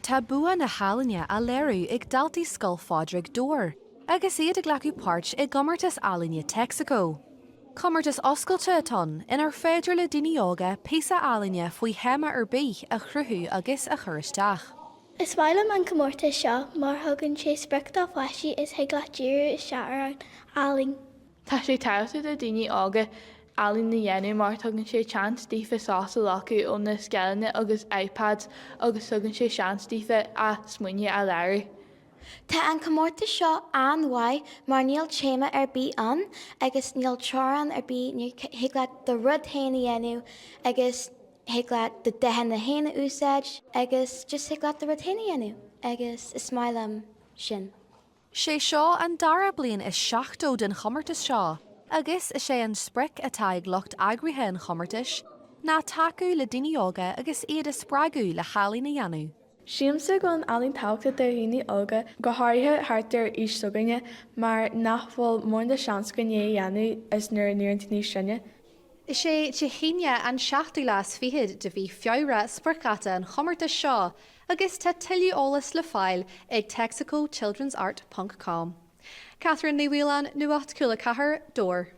Tá bua na healaíne a léirú ag daltaí scoil fádraigh dóir, agus iad a glacadh páirt i Comórtas Ealaíne Texaco. Comórtas oscailte atá inar féidir le daoine óga píosa ealaíne faoi heama ar bí a chruthú agus a chur isteach. Is bhaile an Comórtas seo mar thugann sé spreacht á flaisí is heaglatíú is seaar an ealaín. Tá sé tailte a daoine ága ealaín na dhéanú mar tugann sé seans dífa sásta lacu ón na scealainne agus iPads agus tugann sé seans dífa a smuoine a léirú. Tá an Comórtas seo an bhuail mar níl téama ar bí an agus níl teoran ar bí hiaglaigh do rud héana dhéanú agus hiaglaigh do deithe na héana úsáid agus just hiaglaigh do rud héana dhéanú agus is smailm sin. Sé seo an dara bliain is 7 den Comórtas seo, agus is sé an spric atá ag lucht agrithe an Comórtas, ná taú le daoine óga agus iad is sppragu le healaí na dhéanú. Siamsa go an ealaín tábhachta de dhaoine óga go háirithe thart is sugaine mar nach bhfuil mór de seans goné dhéanú is nuair níontní sinne. Is sé chéine an 7 las fihead de bhí Feabhra spricata an Comórtas seo, agus tá tuilliú ólas le fáil ag texacochildrensart.com. Kathryn ní bhuiil an Nuacht Cúla4 dóir.